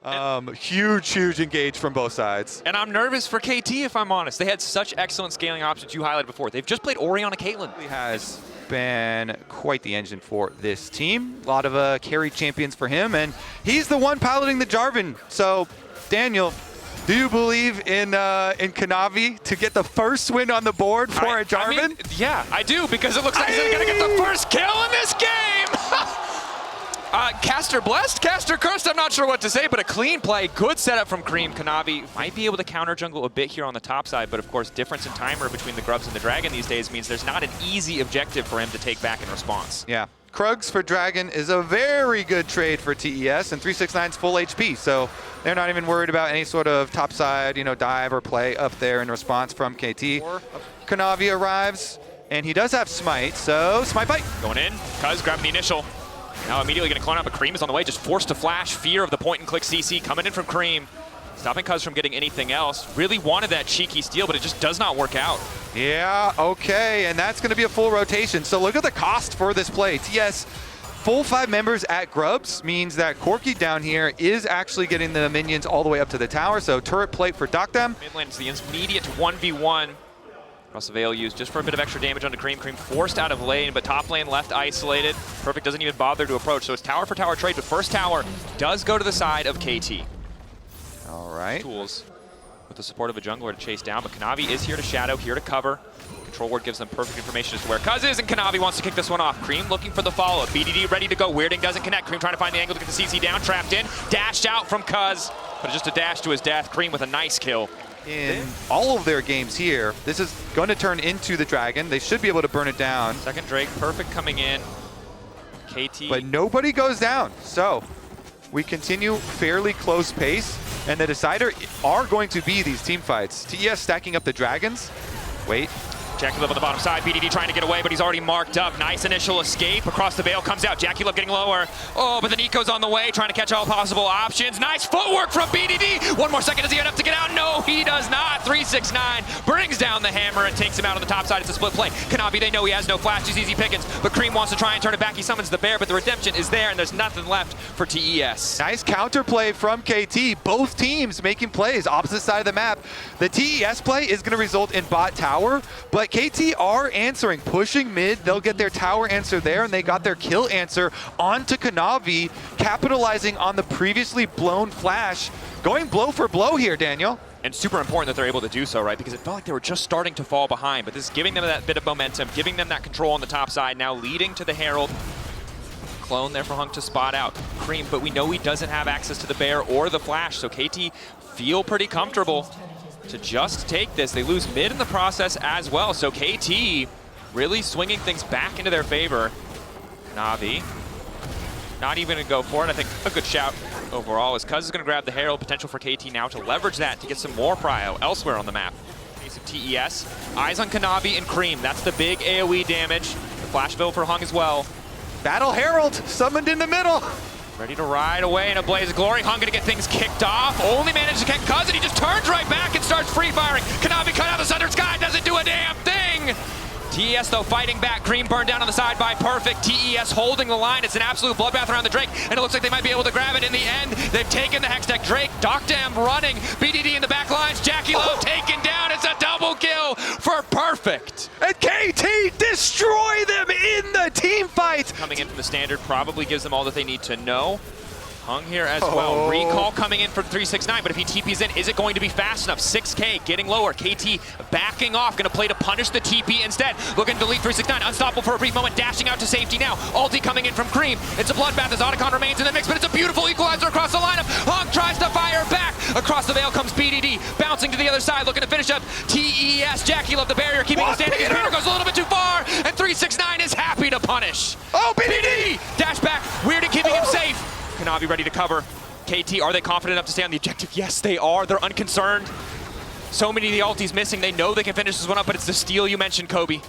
Huge engage from both sides. And I'm nervous for KT, if I'm honest. They had such excellent scaling options you highlighted before. They've just played Orianna Caitlyn. He has been quite the engine for this team. A lot of carry champions for him, and he's the one piloting the Jarvan. So, Daniel, do you believe in Kanavi to get the first win on the board for a Jarvan? I mean, yeah, I do, because it looks like he's going to get the first kill in this game. Caster blessed, caster cursed, I'm not sure what to say, but a clean play, good setup from Cream. Kanavi might be able to counter jungle a bit here on the top side, but of course difference in timer between the Grubs and the Dragon these days means there's not an easy objective for him to take back in response. Yeah, Krugs for Dragon is a very good trade for TES, and 369's full HP, so they're not even worried about any sort of top side, dive or play up there in response from KT. Kanavi arrives, and he does have Smite, so Smite bite. Going in, Cuz grabbing the initial. Now immediately going to clone out, but Cream is on the way, just forced to flash. Fear of the point-and-click CC coming in from Cream. Stopping Cuz from getting anything else. Really wanted that cheeky steal, but it just does not work out. Yeah, okay, and that's going to be a full rotation. So look at the cost for this play. TS, full 5 members at Grubs means that Corki down here is actually getting the minions all the way up to the tower, so turret plate for Doctem. Mid lane's the immediate 1v1. Across the Veil used just for a bit of extra damage onto Cream. Cream forced out of lane, but top lane left isolated. Perfect doesn't even bother to approach, so it's tower for tower trade, but first tower does go to the side of KT. All right. Tools with the support of a jungler to chase down, but Kanavi is here to shadow, here to cover. Control ward gives them perfect information as to where Cuz is, and Kanavi wants to kick this one off. Cream looking for the follow-up. BDD ready to go. Weirding doesn't connect. Cream trying to find the angle to get the CC down. Trapped in. Dashed out from Cuz, but just a dash to his death. Cream with a nice kill. In all of their games here, this is going to turn into the Dragon. They should be able to burn it down. Second Drake, perfect coming in. KT. But nobody goes down. So we continue fairly close pace, and the decider are going to be these team fights. TES stacking up the Dragons. Wait. Jackie Love on the bottom side, BDD trying to get away, but he's already marked up. Nice initial escape across the Veil, comes out. Jackie Love getting lower. Oh, but the Nico's on the way, trying to catch all possible options. Nice footwork from BDD. One more second, does he have enough to get out? No, he does not. 369 brings down the hammer and takes him out on the top side. It's a split play. Kanavi, they know he has no flash, he's easy pickings, but Cream wants to try and turn it back. He summons the bear, but the redemption is there, and there's nothing left for TES. Nice counterplay from KT. Both teams making plays, opposite side of the map. The TES play is going to result in bot tower, but KT are answering, pushing mid. They'll get their tower answer there, and they got their kill answer onto Kanavi, capitalizing on the previously blown flash. Going blow for blow here, Daniel. And super important that they're able to do so, right? Because it felt like they were just starting to fall behind, but this is giving them that bit of momentum, giving them that control on the top side, now leading to the Herald. Clone there for Hunk to spot out Cream, but we know he doesn't have access to the bear or the flash, so KT feel pretty comfortable to just take this. They lose mid in the process as well, so KT really swinging things back into their favor. Navi not even going to go for it. I think a good shout overall as Cuz is going to grab the Herald. Potential for KT now to leverage that to get some more prio elsewhere on the map. Case of TES, eyes on Kanavi and Cream. That's the big AoE damage. The flash bill for Hung as well. Battle Herald summoned in the middle. Ready to ride away in a blaze of glory. Hung gonna get things kicked off. Only managed to catch Cuz, and he just turns right back and starts free firing. Kanavi cut out the Sundered Sky, doesn't do a damn thing. TES though fighting back. Cream burned down on the side by Perfect. TES holding the line. It's an absolute bloodbath around the Drake, and it looks like they might be able to grab it in the end. They've taken the Hex Deck. Drake, Doctam running. BDD in the back lines. Jackie Love taken down. It's a double kill for Perfect. And KT destroy them in the team fight. Coming in from the standard probably gives them all that they need to know. Hung here as well. Recall coming in for 369, but if he TP's in, is it going to be fast enough? 6K getting lower. KT backing off, going to play to punish the TP instead. Looking to delete 369, unstoppable for a brief moment, dashing out to safety now. Ulti coming in from Cream. It's a bloodbath as Otacon remains in the mix, but it's a beautiful equalizer across the lineup. Hung tries to fire back. Across the Veil comes BDD, bouncing to the other side, looking to finish up TES. Jackie Love the barrier, keeping it standing. His banner goes a little bit too far, and 369 is happy to punish. Oh, BDD! Dash back, Weirding keeping him safe. Kanavi ready to cover. KT, are they confident enough to stay on the objective? Yes, they are. They're unconcerned. So many of the ultis missing. They know they can finish this one up, but it's the steal you mentioned, Kobe.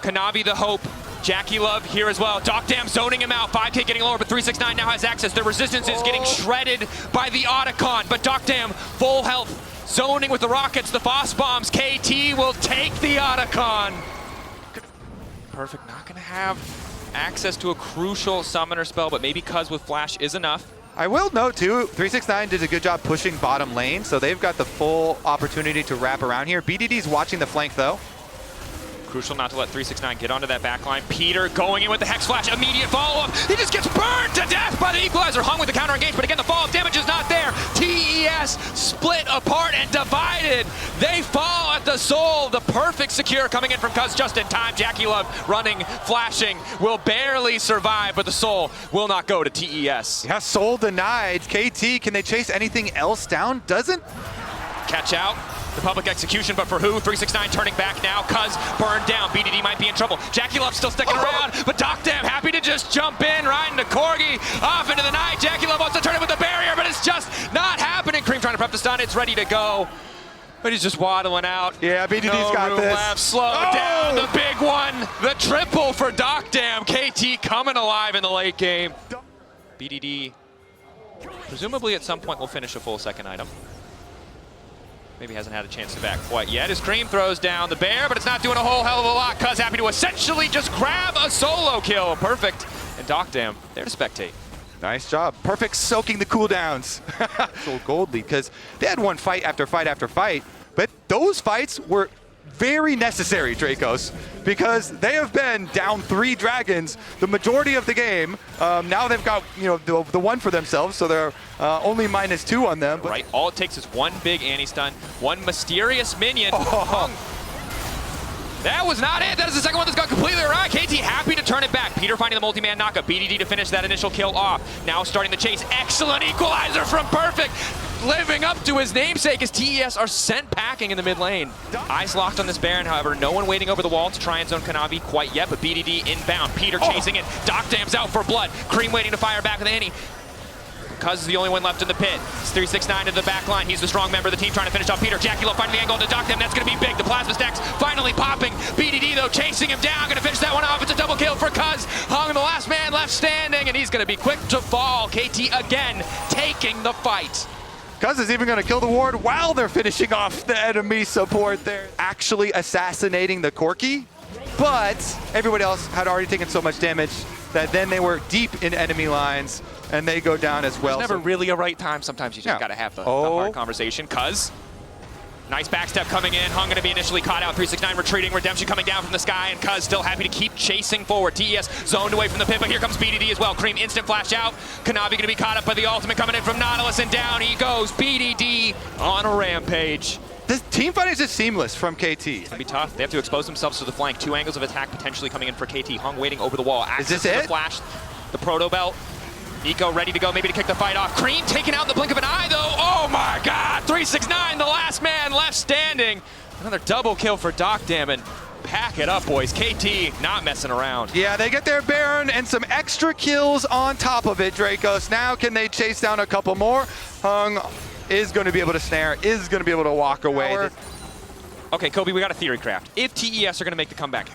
Kanavi the hope. Jackie Love here as well. Doctam zoning him out. 5K getting lower, but 369 now has access. Their resistance is getting shredded by the Otacon, but Doctam full health. Zoning with the rockets, the Foss bombs. KT will take the Otacon. Perfect, not gonna have access to a crucial summoner spell, but maybe Cuz with flash is enough. I will note too, 369 did a good job pushing bottom lane, so they've got the full opportunity to wrap around here. BDD's watching the flank though. Crucial not to let 369 get onto that backline. Peter going in with the Hex Flash, immediate follow-up. He just gets burned to death by the Equalizer. Hung with the counter engage, but again, the fall of damage is not there. TES split apart and divided. They fall at the soul. The perfect secure coming in from Cuz just in time. Jackie Love running, flashing, will barely survive, but the soul will not go to TES. Yeah, soul denied. KT, can they chase anything else down? Doesn't. Catch out. The public execution, but for who? 369 turning back now. Cuz burned down. BDD might be in trouble. Jackie Love still sticking around, but Docdam happy to just jump in, riding the Corgi off into the night. Jackie Love wants to turn it with the barrier, but it's just not happening. Cream trying to prep the stun. It's ready to go, but he's just waddling out. Yeah, BDD's got this. Left. Slow down. The big one. The triple for Docdam. KT coming alive in the late game. BDD presumably at some point will finish a full second item. Maybe hasn't had a chance to back quite yet. His Cream throws down the bear, but it's not doing a whole hell of a lot. Cuz happy to essentially just grab a solo kill. Perfect. And Docdam there to spectate. Nice job. Perfect soaking the cooldowns. Actual gold lead, because they had one fight after fight after fight, but those fights were very necessary, Dracos, because they have been down 3 dragons the majority of the game. Now they've got, you know, the one for themselves, so they're only -2 on them. But right, all it takes is one big anti-stun, one mysterious minion. Oh. That was not it. That is the second one that's gone completely awry. KT happy to turn it back. Peter finding the multi-man knockup. BDD to finish that initial kill off. Now starting the chase. Excellent equalizer from Perfect. Living up to his namesake as TES are sent packing in the mid lane. Eyes locked on this Baron, however. No one waiting over the wall to try and zone Kanavi quite yet, but BDD inbound. Peter chasing it. Docdam's out for blood. Cream waiting to fire back with Annie. Cuz is the only one left in the pit. It's 369 to the back line. He's the strong member of the team trying to finish off Peter. Jackie Love finding the angle to Docdam. That's going to be big. The plasma stacks finally popping. BDD, though, chasing him down. Going to finish that one off. It's a double kill for Cuz. Hung, the last man left standing, and he's going to be quick to fall. KT again taking the fight. Cuz is even going to kill the ward while they're finishing off the enemy support there. Actually assassinating the Corki, but everybody else had already taken so much damage that then they were deep in enemy lines, and they go down as well. There's never really a right time. Sometimes you just got to have the hard conversation. Cuz, nice backstep coming in. Hung going to be initially caught out. 369 retreating. Redemption coming down from the sky, and Cuz still happy to keep chasing forward. TES zoned away from the pit, but here comes BDD as well. Cream instant flash out. Kanavi going to be caught up by the ultimate coming in from Nautilus, and down he goes. BDD on a rampage. This team fight is just seamless from KT. It's gonna be tough. They have to expose themselves to the flank. 2 angles of attack potentially coming in for KT. Hung waiting over the wall. Access is this to it? The flash, the proto belt. Nico ready to go, maybe to kick the fight off. Cream taken out in the blink of an eye, though. Oh my God! 369, the last man left standing. Another double kill for Docdam, and pack it up, boys. KT not messing around. Yeah, they get their Baron and some extra kills on top of it, Dracos. Now can they chase down a couple more? Hung is going to be able to snare, is going to be able to walk away. Okay, Kobe, we got a theory craft. If TES are going to make the comeback,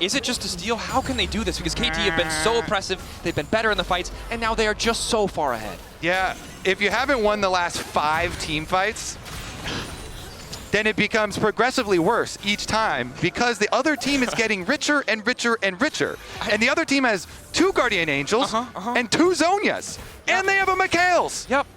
is it just a steal? How can they do this? Because KT have been so oppressive, they've been better in the fights, and now they are just so far ahead. Yeah, if you haven't won the last 5 team fights, then it becomes progressively worse each time because the other team is getting richer and richer and richer. And the other team has 2 Guardian Angels and 2 Zonias. And they have a Mikhails. Yep.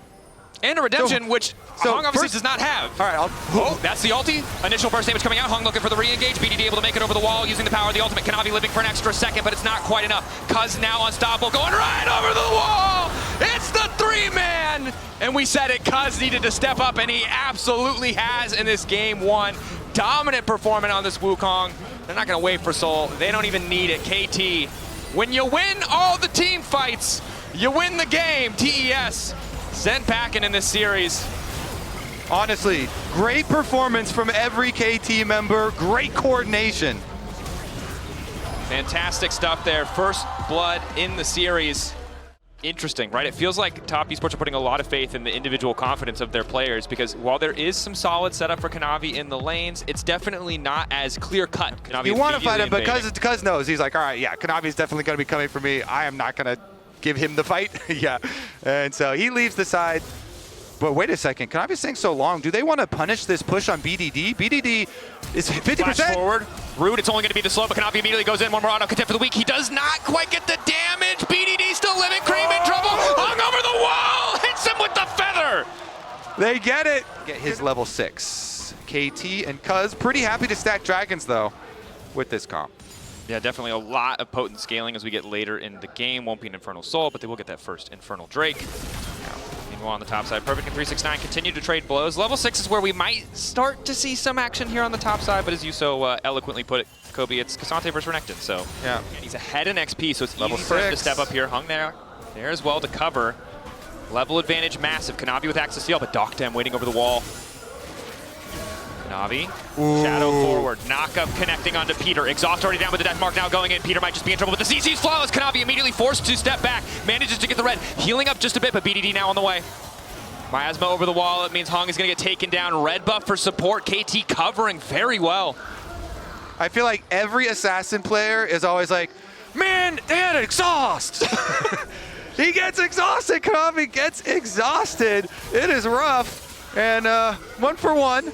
And a Redemption, which Hung obviously does not have. All right, oh, that's the ulti. Initial burst damage coming out. Hung looking for the re-engage. BDD able to make it over the wall using the power of the ultimate. Kanavi living for an extra second, but it's not quite enough. Cuz now unstoppable, going right over the wall. It's the 3-man. And we said it, Cuz needed to step up, and he absolutely has in this game 1. Dominant performance on this Wukong. They're not going to wait for Soul. They don't even need it. KT, when you win all the team fights, you win the game. TES sent packing in this series. Honestly, great performance from every KT member. Great coordination. Fantastic stuff there. First blood in the series. Interesting, right? It feels like top esports are putting a lot of faith in the individual confidence of their players, because while there is some solid setup for Kanavi in the lanes, it's definitely not as clear-cut. You want to fight him, but Cuz knows. He's like, all right, yeah, Kanavi's definitely going to be coming for me. I am not going to give him the fight. Yeah, and so he leaves the side. But wait a second, Kanavi's staying so long. Do they want to punish this push on BDD? BDD is 50%. Flash forward. Rude, it's only going to be the slow, but Kanavi immediately goes in. One more auto contest for the week. He does not quite get the damage. BDD still living. Cream in trouble. Hung over the wall. with the feather! They get it. Get his level 6. KT and Cuz pretty happy to stack dragons though with this comp. Yeah, definitely a lot of potent scaling as we get later in the game. Won't be an Infernal Soul, but they will get that first Infernal Drake. Meanwhile, on the top side, Perfect and 369 continue to trade blows. Level 6 is where we might start to see some action here on the top side, but as you so eloquently put it, Kobe, it's Cassante versus Renekton, so yeah. He's ahead in XP, so it's level easy for him to 6. step up here. Hung there as well to cover. Level advantage massive. Kanavi with access steal, but Doctem waiting over the wall. Kanavi, shadow forward, knock up connecting onto Peter. Exhaust already down with the death mark now going in. Peter might just be in trouble with the CC's flawless. Kanavi immediately forced to step back, manages to get the red, healing up just a bit, but BDD now on the way. Miasma over the wall, it means Hung is gonna get taken down. Red buff for support, KT covering very well. I feel like every assassin player is always like, man, they had exhaust. He gets exhausted, Kanavi gets exhausted. It is rough, and 1 for 1.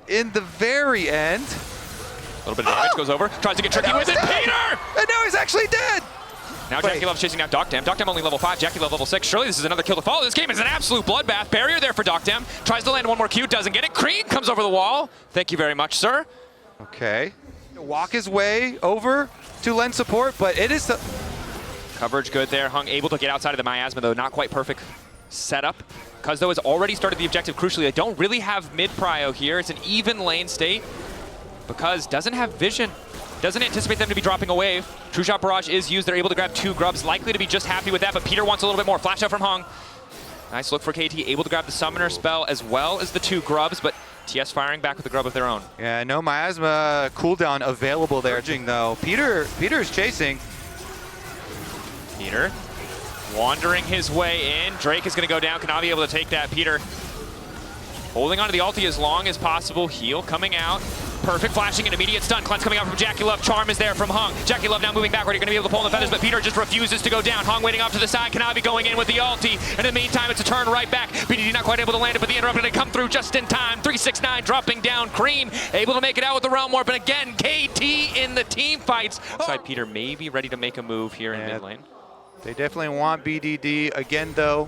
In the very end. A little bit of damage goes over, tries to get tricky with it, Peter! And now he's actually dead! Now Jackie Love's chasing down Doctem. Doctem only level 5, Jackie Love level 6. Surely this is another kill to follow. This game is an absolute bloodbath. Barrier there for Doctem. Tries to land one more Q, doesn't get it. Cream comes over the wall. Thank you very much, sir. Okay. Walk his way over to lend support, but it is... Coverage good there. Hung able to get outside of the miasma, though. Not quite perfect setup. Cuz though has already started the objective crucially. They don't really have mid-prio here. It's an even lane state. Because doesn't have vision. Doesn't anticipate them to be dropping a wave. True Shot Barrage is used. They're able to grab 2 grubs. Likely to be just happy with that, but Peter wants a little bit more. Flash out from Hung. Nice look for KT. Able to grab the Summoner spell as well as the 2 grubs, but TS firing back with a grub of their own. Yeah, no miasma cooldown available there, though. Peter's chasing. Peter wandering his way in. Drake is going to go down. Kanavi able to take that. Peter holding onto the ulti as long as possible. Heal coming out. Perfect flashing and immediate stun. Cleanse coming out from Jackie Love. Charm is there from Hung. Jackie Love now moving backward. You're going to be able to pull in the feathers, but Peter just refuses to go down. Hung waiting off to the side. Kanavi going in with the ulti. And in the meantime, it's a turn right back. BDD not quite able to land it, but the interrupted to come through just in time. 369 dropping down. Cream able to make it out with the Realm Warp. And again, KT in the team fights. Side Peter may be ready to make a move here in mid lane. They definitely want BDD. Again, though,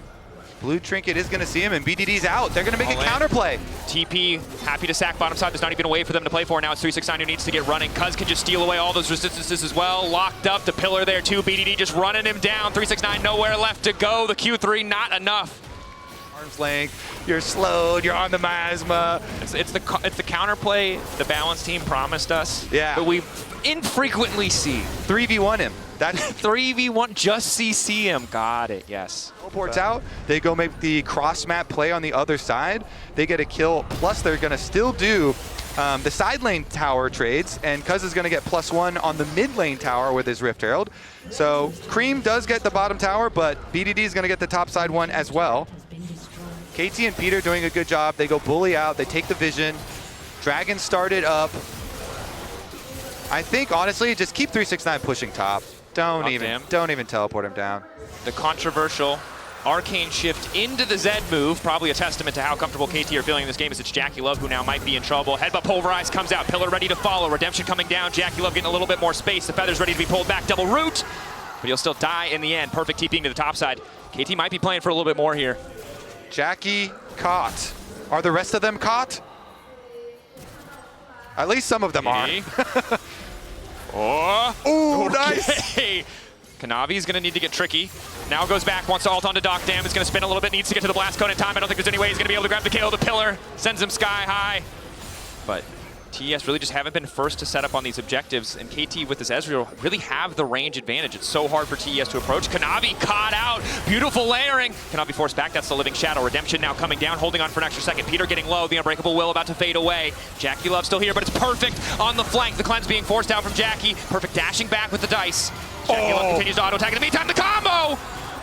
Blue Trinket is going to see him, and BDD's out. They're going to make a counterplay. TP happy to sack bottom side. There's not even a way for them to play for. Now it's 369 who needs to get running. Cuz can just steal away all those resistances as well. Locked up, the pillar there too. BDD just running him down. 369 nowhere left to go. The Q3 not enough. Arm's length, you're slowed, you're on the miasma. It's the counterplay the balance team promised us. Yeah. But we infrequently see. 3v1 him. That's 3v1, just CC him. Got it, yes. Teleports out, they go make the cross map play on the other side. They get a kill, plus they're gonna still do the side lane tower trades, and Cuz is gonna get +1 on the mid lane tower with his Rift Herald. So Cream does get the bottom tower, but BDD is gonna get the top side one as well. KT and Peter doing a good job. They go bully out, they take the vision. Dragon started up. I think honestly, just keep 369 pushing top. Don't even teleport him down. The controversial arcane shift into the Zed move, probably a testament to how comfortable KT are feeling in this game, as it's Jackie Love who now might be in trouble. Headbutt pulverized comes out, pillar ready to follow. Redemption coming down, Jackie Love getting a little bit more space. The feathers ready to be pulled back, double root, but he'll still die in the end. Perfect TPing to the top side. KT might be playing for a little bit more here. Jackie caught. Are the rest of them caught? At least some of them are. Oh, ooh, okay. Nice. Kanavi's gonna need to get tricky. Now goes back, wants to ult onto Doctem. Is gonna spin a little bit, needs to get to the blast cone in time. I don't think there's any way he's gonna be able to grab the kill. The pillar sends him sky high. But TES really just haven't been first to set up on these objectives, and KT with this Ezreal really have the range advantage. It's so hard for TES to approach. Kanavi caught out, beautiful layering. Kanavi forced back, that's the living shadow. Redemption now coming down, holding on for an extra second. Peter getting low, the Unbreakable Will about to fade away. Jackie Love still here, but it's perfect on the flank. The cleanse being forced out from Jackie. Perfect dashing back with the dice. Jackie Love continues to auto attack. In the meantime, the combo!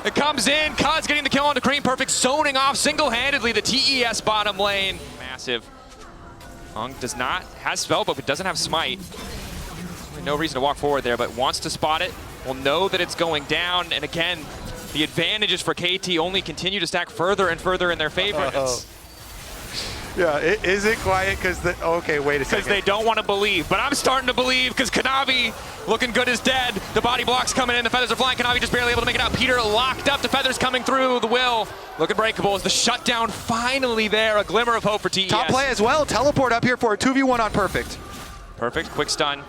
It comes in, Cuz getting the kill onto Cream. Perfect zoning off single-handedly the TES bottom lane. Massive. Hung has spell, but doesn't have smite. No reason to walk forward there, but wants to spot it. Will know that it's going down, and again, the advantages for KT only continue to stack further and further in their favor. Yeah, is it quiet because okay, wait a second. Because they don't want to believe, but I'm starting to believe because Kanavi looking good is dead. The body block's coming in, the feathers are flying. Kanavi just barely able to make it out. Peter locked up, the feathers coming through. The will looking breakable. Is the shutdown finally there? A glimmer of hope for TES. Top play as well. Teleport up here for a 2v1 on Perfect. Perfect, quick stun.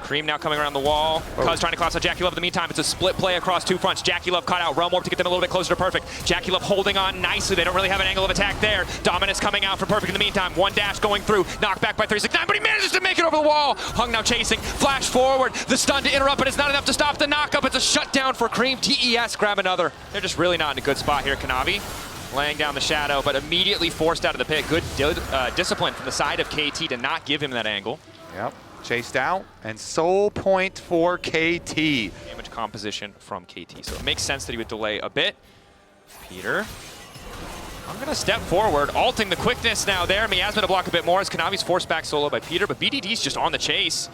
Cream now coming around the wall. Cuz trying to collapse on Jackie Love in the meantime. It's a split play across two fronts. Jackie Love caught out. Realm Warp to get them a little bit closer to Perfect. Jackie Love holding on nicely. They don't really have an angle of attack there. Dominus coming out for Perfect in the meantime. One dash going through. Knocked back by 369, but he manages to make it over the wall. Hung now chasing. Flash forward. The stun to interrupt, but it's not enough to stop the knockup. It's a shutdown for Cream. TES grab another. They're just really not in a good spot here. Kanavi laying down the shadow, but immediately forced out of the pit. Good discipline from the side of KT to not give him that angle. Yep. Chased out, and soul point for KT. Damage composition from KT, so it makes sense that he would delay a bit. Peter, I'm gonna step forward, alting the quickness now there. Miasma to block a bit more as Kanavi's forced back solo by Peter, but BDD's just on the chase.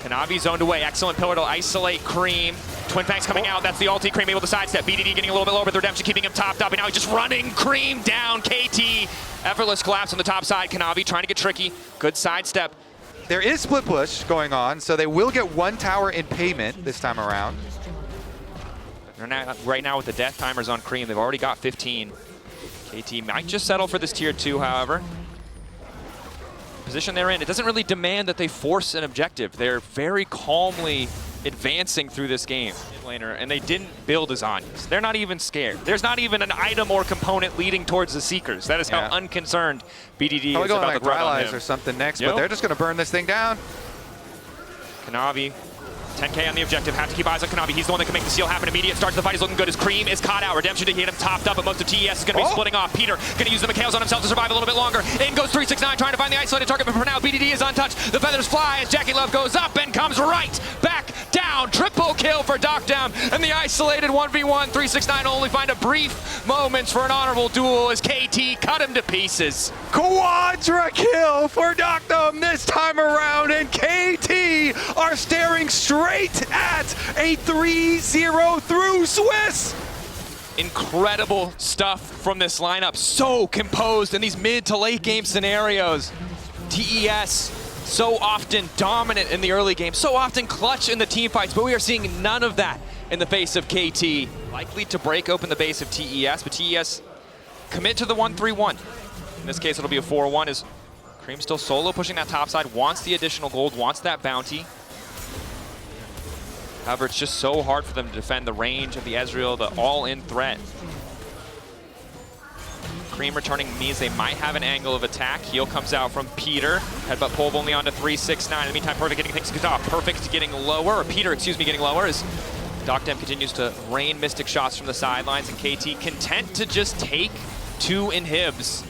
Kanavi zoned away, excellent pillar to isolate Cream. Twin Fangs coming out, that's the ulti. Cream able to sidestep. BDD getting a little bit lower, but the Redemption keeping him topped up, and now he's just running Cream down. KT, effortless collapse on the top side. Kanavi trying to get tricky, good sidestep. There is split push going on, so they will get one tower in payment this time around. Right now with the death timers on Cream, they've already got 15. KT might just settle for this tier 2, however. Position they're in, it doesn't really demand that they force an objective. They're very calmly advancing through this game. Laner, and they didn't build as Anyas. They're not even scared. There's not even an item or component leading towards the Seekers. That is how unconcerned BDD Probably is going about like the threat on him. or something next, but they're just going to burn this thing down. Kanavi, 10K on the objective. Have to keep eyes on Kanavi. He's the one that can make the steal happen. Immediate start to the fight is looking good as Cream is caught out. Redemption to get him topped up, but most of TES is going to be splitting off. Peter going to use the Mikhails on himself to survive a little bit longer. In goes 369, trying to find the isolated target, but for now, BDD is untouched. The feathers fly as Jackie Love goes up and comes right back down. Triple kill for Dockdown, and the isolated 1v1. 369 only find a brief moments for an honorable duel as KT cut him to pieces. Quadra kill for Dockdown this time around, and KT are staring straight at a 3-0 through Swiss. Incredible stuff from this lineup. So composed in these mid to late game scenarios. TES so often dominant in the early game, so often clutch in the team fights, but we are seeing none of that in the face of KT. Likely to break open the base of TES, but TES commit to the 1-3-1. In this case, it'll be a 4-1 as Cream still solo pushing that top side, wants the additional gold, wants that bounty. However, it's just so hard for them to defend the range of the Ezreal, the all-in threat. Cream returning means they might have an angle of attack. Heal comes out from Peter. Headbutt pull only onto 369. In the meantime, Perfect getting things off. Perfect getting lower, or Peter, excuse me, getting lower as Dockdem continues to rain Mystic shots from the sidelines, and KT content to just take 2 inhibs.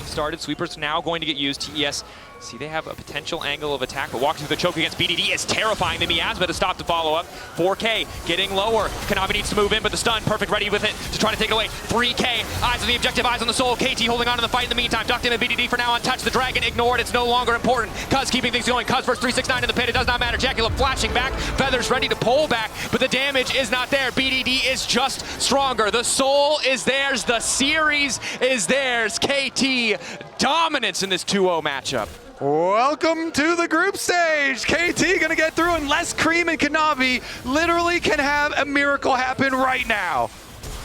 Started, Sweeper's now going to get used. TES, see they have a potential angle of attack, but walking through the choke against BDD is terrifying. The Miasma to stop the follow-up. 4K getting lower. Kanavi needs to move in, but the stun, Perfect ready with it to try to take it away. 3K, eyes on the objective, eyes on the soul. KT holding on to the fight in the meantime. Docked and BDD for now untouched. The dragon ignored, it's no longer important. Cuz keeping things going. Cuz versus 369 in the pit, it does not matter. Jackie Love flashing back, Feathers ready to pull back, but the damage is not there. BDD is just stronger. The soul is theirs, the series is theirs. KT dominance in this 2-0 matchup. Welcome to the group stage. KT gonna get through unless Cream and Kanavi literally can have a miracle happen right now.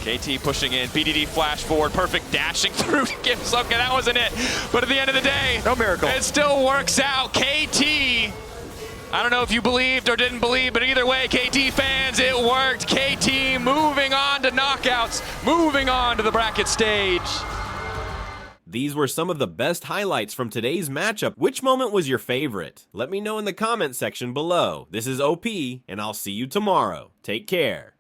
KT pushing in, BDD flash forward, Perfect dashing through to give some, that wasn't it. But at the end of the day, no miracle. It still works out. KT, I don't know if you believed or didn't believe, but either way, KT fans, it worked. KT moving on to knockouts, moving on to the bracket stage. These were some of the best highlights from today's matchup. Which moment was your favorite? Let me know in the comment section below. This is OP, and I'll see you tomorrow. Take care.